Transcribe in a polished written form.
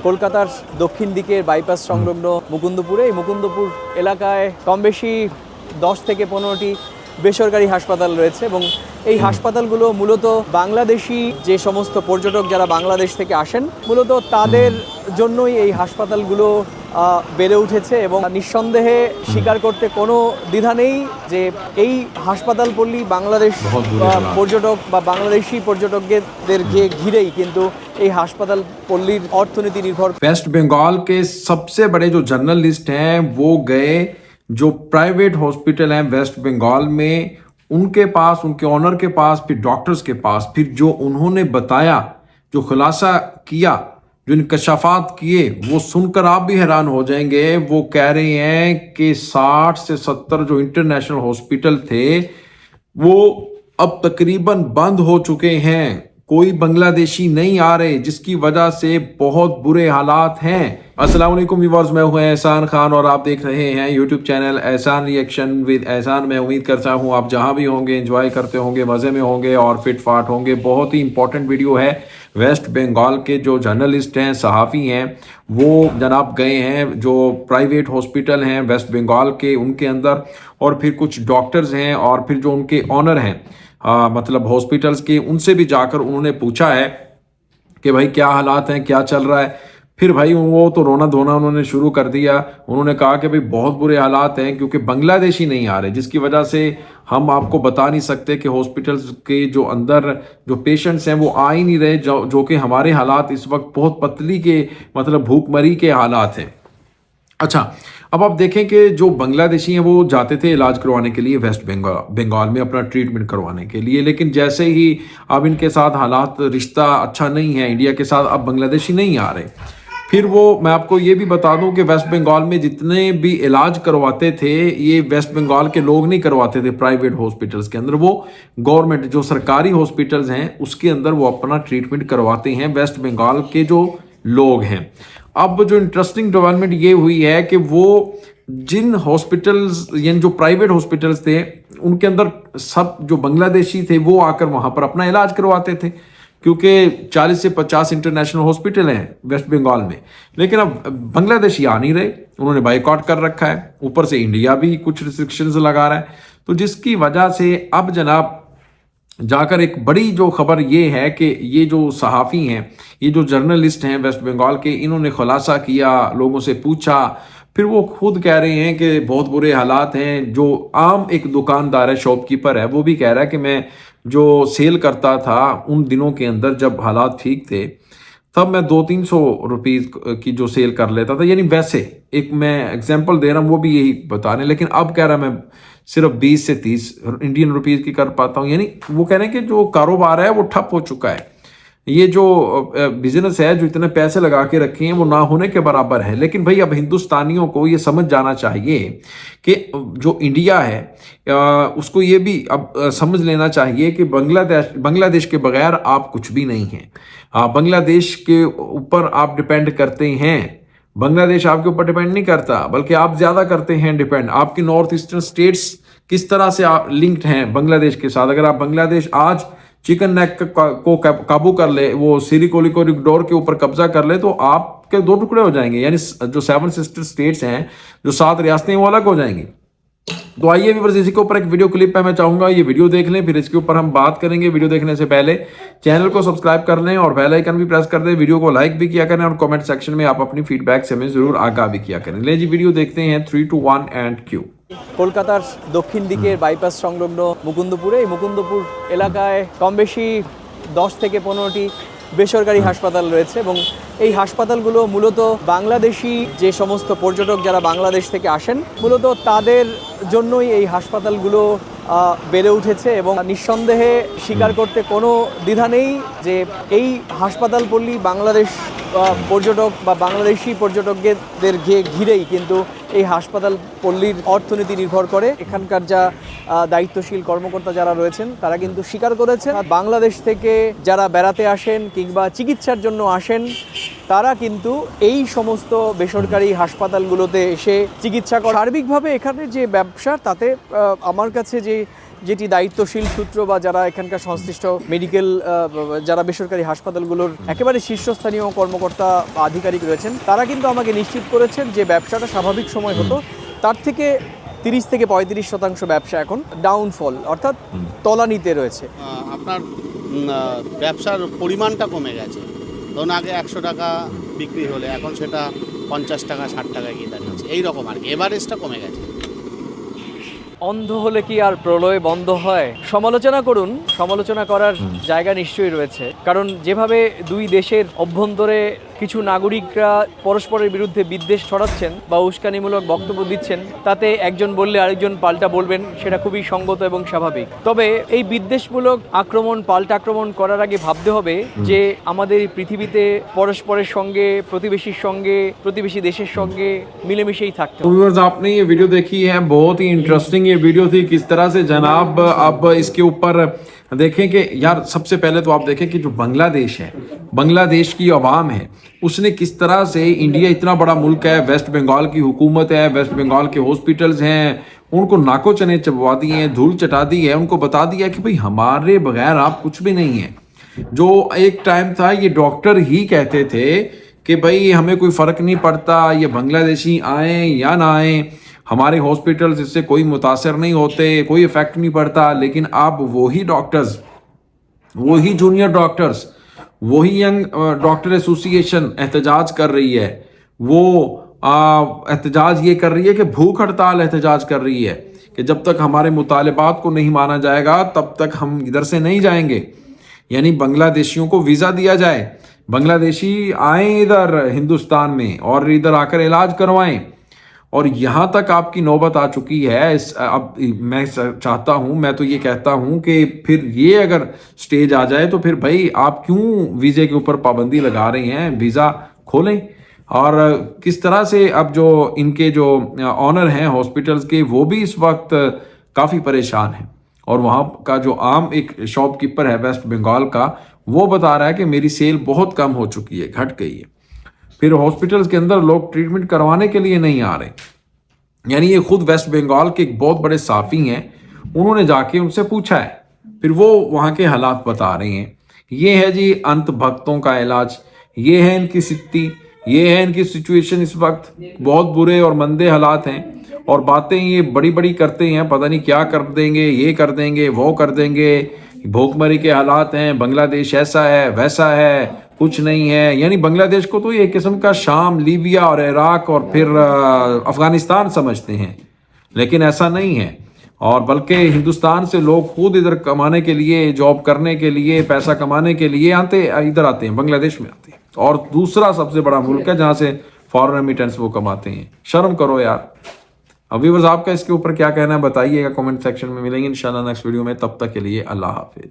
কলকাতার দক্ষিণ দিকের বাইপাস সংলগ্ন মুকুন্দপুরে, এই মুকুন্দপুর এলাকায় কম বেশি 10 থেকে 15টি বেসরকারি হাসপাতাল রয়েছে এবং এই হাসপাতালগুলো মূলত বাংলাদেশি যে সমস্ত পর্যটক যারা বাংলাদেশ থেকে আসেন মূলত তাদের জন্যই এই হাসপাতালগুলো বেড়ে উঠেছে এবং নিঃসন্দেহে স্বীকার করতে কোনো দ্বিধা নেই যে এই হাসপাতাল পল্লী বাংলাদেশ পর্যটক বা বাংলাদেশি পর্যটকদেরকে ঘিরেই কিন্তু এই হাসপাতাল পল্লীর অর্থনীতি নির্ভর। वेस्ट बंगाल के सबसे बड़े जो जर्नलिस्ट हैं वो गए जो प्राइवेट हॉस्पिटल हैं वेस्ट बंगाल में, उनके पास, उनके ऑनर के पास, फिर डॉक्टर्स के पास, फिर जो उन्होंने बताया, जो खुलासा किया, जो इंकशाफात किए, वो सुनकर आप भी हैरान हो जाएंगे। वो कह रहे हैं कि 60 से 70 जो इंटरनेशनल हॉस्पिटल थे वो अब तकरीबन बंद हो चुके हैं, कोई बांग्लादेशी नहीं आ रहे, जिसकी वजह से बहुत बुरे हालात हैं। अस्सलाम वालेकुम व्यूअर्स, मैं हूं एहसान खान और आप देख रहे हैं यूट्यूब चैनल एहसान रिएक्शन विद एहसान। मैं उम्मीद करता हूं आप जहां भी होंगे एंजॉय करते होंगे, मज़े में होंगे और फिट फाट होंगे। बहुत ही इंपॉर्टेंट वीडियो है। वेस्ट बंगाल के जो जर्नलिस्ट हैं, सहाफ़ी हैं, वो जनाब गए हैं जो प्राइवेट हॉस्पिटल हैं वेस्ट बंगाल के, उनके अंदर, और फिर कुछ डॉक्टर्स हैं और फिर जो उनके ऑनर हैं मतलब हॉस्पिटल्स के, उनसे भी जाकर उन्होंने पूछा है कि भाई क्या हालात हैं, क्या चल रहा है। फिर भाई वो तो रोना धोना उन्होंने शुरू कर दिया। उन्होंने कहा कि भाई बहुत बुरे हालात हैं क्योंकि बांग्लादेशी नहीं आ रहे, जिसकी वजह से हम आपको बता नहीं सकते कि हॉस्पिटल्स के जो अंदर जो पेशेंट्स हैं वो आ ही नहीं रहे, जो कि हमारे हालात इस वक्त बहुत पतली के मतलब भूखमरी के हालात हैं। अच्छा, अब आप देखें कि जो बांग्लादेशी हैं वो जाते थे इलाज करवाने के लिए वेस्ट बंगाल में अपना ट्रीटमेंट करवाने के लिए, लेकिन जैसे ही अब इनके साथ हालात, रिश्ता अच्छा नहीं है इंडिया के साथ, अब बांग्लादेशी नहीं आ रहे। फिर वो, मैं आपको ये भी बता दूं कि वेस्ट बंगाल में जितने भी इलाज करवाते थे ये वेस्ट बंगाल के लोग नहीं करवाते थे प्राइवेट हॉस्पिटल्स के अंदर, वो गवर्नमेंट जो सरकारी हॉस्पिटल्स हैं उसके अंदर वो अपना ट्रीटमेंट करवाते हैं वेस्ट बंगाल के जो लोग हैं। अब जो इंटरेस्टिंग डेवलपमेंट ये हुई है कि वो जिन हॉस्पिटल्स यानी जो प्राइवेट हॉस्पिटल्स थे उनके अंदर सब जो बांग्लादेशी थे वो आकर वहां पर अपना इलाज करवाते थे, क्योंकि 40 से 50 इंटरनेशनल हॉस्पिटल हैं वेस्ट बंगाल में, लेकिन अब बांग्लादेशी आ नहीं रहे, उन्होंने बाइकआउट कर रखा है। ऊपर से इंडिया भी कुछ रिस्ट्रिक्शंस लगा रहा है, तो जिसकी वजह से अब जनाब जाकर एक बड़ी जो खबर ये है कि ये जो सहाफ़ी हैं, ये जो जर्नलिस्ट हैं वेस्ट बंगाल के, इन्होंने खुलासा किया, लोगों से पूछा, फिर वो खुद कह रहे हैं कि बहुत बुरे हालात हैं। जो आम एक दुकानदार है, शॉपकीपर है, वो भी कह रहा है कि मैं जो सेल करता था उन दिनों के अंदर जब हालात ठीक थे तब मैं 200-300 रुपीज़ की जो सेल कर लेता था, यानी वैसे एक मैं एग्जांपल दे रहा हूँ, वो भी यही बता रहे हैं, लेकिन अब कह रहा मैं सिर्फ 20 से 30 इंडियन रुपीज़ की कर पाता हूँ। यानी वो कह रहे हैं कि जो कारोबार है वो ठप हो चुका है, ये जो बिजनेस है जो इतने पैसे लगा के रखे हैं वो ना होने के बराबर है। लेकिन भाई अब हिंदुस्तानियों को ये समझ जाना चाहिए कि जो इंडिया है उसको ये भी अब समझ लेना चाहिए कि बांग्लादेश के बगैर आप कुछ भी नहीं हैं। बांग्लादेश के ऊपर आप डिपेंड करते हैं, बांग्लादेश आपके ऊपर डिपेंड नहीं करता, बल्कि आप ज़्यादा करते हैं डिपेंड। आपकी नॉर्थ ईस्टर्न स्टेट्स किस तरह से आप लिंक्ड हैं बांग्लादेश के साथ। अगर आप बांग्लादेश आज चिकन नेक को काबू कर ले, वो सिरी कॉरिडोर के ऊपर कब्जा कर ले, तो आपके 2 टुकड़े हो जाएंगे, यानी जो 7 सिस्टर स्टेट्स हैं, जो 7 रियासतें, वो अलग हो जाएंगी। तो आइए व्यूअर्स, इसी के ऊपर एक वीडियो क्लिप है, मैं चाहूंगा ये वीडियो देख लें, फिर इसके ऊपर हम बात करेंगे। वीडियो देखने से पहले चैनल को सब्सक्राइब कर लें और बेल आइकन भी प्रेस कर दें, वीडियो को लाइक भी किया करें और कमेंट सेक्शन में आप अपनी फीडबैक से हमें जरूर आगाह भी किया करें। ले जी, वीडियो देखते हैं। 3, 2, 1 एंड क्यू। কলকাতার দক্ষিণ দিকের বাইপাস সংলগ্ন মুকুন্দপুরে, এই মুকুন্দপুর এলাকায় কম বেশি 10 থেকে 15টি বেসরকারি হাসপাতাল রয়েছে এবং এই হাসপাতালগুলো মূলত বাংলাদেশি যে সমস্ত পর্যটক যারা বাংলাদেশ থেকে আসেন মূলত তাদের জন্যই এই হাসপাতালগুলো বেড়ে উঠেছে এবং নিঃসন্দেহে স্বীকার করতে কোনো দ্বিধা নেই যে এই হাসপাতাল পল্লী বাংলাদেশ পর্যটক বা বাংলাদেশি পর্যটকদেরকে ঘিরেই কিন্তু এই হাসপাতাল পল্লীর অর্থনীতি নির্ভর করে। এখানকার যা দায়িত্বশীল কর্মকর্তা যারা রয়েছেন তারা কিন্তু স্বীকার করেছেন বাংলাদেশ থেকে যারা বেড়াতে আসেন কিংবা চিকিৎসার জন্য আসেন তারা কিন্তু এই সমস্ত বেসরকারি হাসপাতালগুলোতে এসে চিকিৎসা করে। সার্বিকভাবে এখানে যে ব্যবসা তাতে আমার কাছে যে যেটি দায়িত্বশীল সূত্র বা যারা এখানকার সংশ্লিষ্ট মেডিকেল যারা বেসরকারি হাসপাতালগুলোর একেবারে শীর্ষস্থানীয় কর্মকর্তা বা আধিকারিক রয়েছেন, তারা কিন্তু আমাকে নিশ্চিত করেছেন যে ব্যবসাটা স্বাভাবিক সময় হতো তার থেকে 30 থেকে 35% ব্যবসা এখন ডাউনফল অর্থাৎ তলানিতে রয়েছে। আপনার ব্যবসার পরিমাণটা কমে গেছে। ধরুন আগে 100 টাকা বিক্রি হলে এখন সেটা 50 টাকা 60 টাকা গিয়ে দাঁড়িয়েছে, এইরকম আর কি, এভারেজটা কমে গেছে। অন্ধ হলে কি আর প্রলয় বন্ধ হয়? সমালোচনা করুন, সমালোচনা করার জায়গা নিশ্চয়ই রয়েছে, কারণ যেভাবে দুই দেশের অভ্যন্তরে কিছু নাগরিকরা পরস্পরের বিরুদ্ধে বিদ্বেষ ছড়াচ্ছেন বা উস্কানিমূলক বক্তব্য দিচ্ছেন, তাতে একজন বললে আরেকজন পাল্টা বলবেন, সেটা খুবই সঙ্গত এবং স্বাভাবিক। তবে এই বিদ্বেষমূলক আক্রমণ, পাল্টা আক্রমণ করার আগে ভাবতে হবে যে আমাদের এই পৃথিবীতে পরস্পরের সঙ্গে, প্রতিবেশীর সঙ্গে, প্রতিবেশী দেশের সঙ্গে মিলেমিশেই থাকতে হবে। व्यूअर्स, आपने ये वीडियो देखी है, बहुत ही इंटरेस्टिंग ये वीडियो थी। किस तरह से जनाब अब इसके ऊपर देखें कि यार, सबसे पहले तो आप देखें कि जो बांग्लादेश है, बांग्लादेश की आवाम है, उसने किस तरह से, इंडिया इतना बड़ा मुल्क है, वेस्ट बंगाल की हुकूमत है, वेस्ट बंगाल के हॉस्पिटल्स हैं, उनको नाको चने चबवा दिए हैं, धूल चटा दी है, उनको बता दिया कि भाई हमारे बगैर आप कुछ भी नहीं है। जो एक टाइम था ये डॉक्टर ही कहते थे कि भाई हमें कोई फ़र्क नहीं पड़ता, ये बांग्लादेशी आए या ना आए, हमारे हॉस्पिटल्स इससे कोई मुतासर नहीं होते, कोई इफेक्ट नहीं पड़ता। लेकिन अब वही डॉक्टर्स, वही जूनियर डॉक्टर्स, वही यंग डॉक्टर एसोसिएशन एहतजाज कर रही है। वो एहतजाज ये कर रही है कि भूख हड़ताल एहतजाज कर रही है कि जब तक हमारे मुतालबात को नहीं माना जाएगा तब तक हम इधर से नहीं जाएंगे। यानी बांग्लादेशियों को वीज़ा दिया जाए, बांग्लादेशी आए इधर हिंदुस्तान में और इधर आकर इलाज करवाएं। और यहाँ तक आपकी नौबत आ चुकी है। अब मैं चाहता हूँ, मैं तो ये कहता हूँ कि फिर ये अगर स्टेज आ जाए तो फिर भाई आप क्यों वीज़े के ऊपर पाबंदी लगा रहे हैं? वीज़ा खोलें। और किस तरह से अब जो इनके जो ऑनर हैं हॉस्पिटल्स के, वो भी इस वक्त काफ़ी परेशान हैं। और वहाँ का जो आम एक शॉपकीपर है वेस्ट बंगाल का, वो बता रहा है कि मेरी सेल बहुत कम हो चुकी है, घट गई है। फिर हॉस्पिटल्स के अंदर लोग ट्रीटमेंट करवाने के लिए नहीं आ रहे। यानी ये खुद वेस्ट बंगाल के एक बहुत बड़े साफ़ी हैं, उन्होंने जाके उनसे पूछा है, फिर वो वहाँ के हालात बता रहे हैं। ये है जी अंत भक्तों का इलाज, ये है इनकी स्थिति, ये है इनकी सिचुएशन इस वक्त। बहुत बुरे और मंदे हालात हैं और बातें ये बड़ी बड़ी करते हैं, पता नहीं क्या कर देंगे, ये कर देंगे, वो कर देंगे, भूखमरी के हालात हैं, बांग्लादेश ऐसा है वैसा है, कुछ नहीं है। यानी बांग्लादेश को तो ये किस्म का शाम, लीबिया और इराक और फिर अफगानिस्तान समझते हैं, लेकिन ऐसा नहीं है। और बल्कि हिंदुस्तान से लोग खुद इधर कमाने के लिए, जॉब करने के लिए, पैसा कमाने के लिए इधर आते हैं, बांग्लादेश में आते हैं। और दूसरा सबसे बड़ा मुल्क है जहाँ से फॉरेन रेमिटेंस वो कमाते हैं। शर्म करो यार। अभी बस आपका इसके ऊपर क्या कहना है बताइएगा कमेंट सेक्शन में। मिलेंगे इंशाल्लाह नेक्स्ट वीडियो में, तब तक के लिए अल्लाह हाफिज।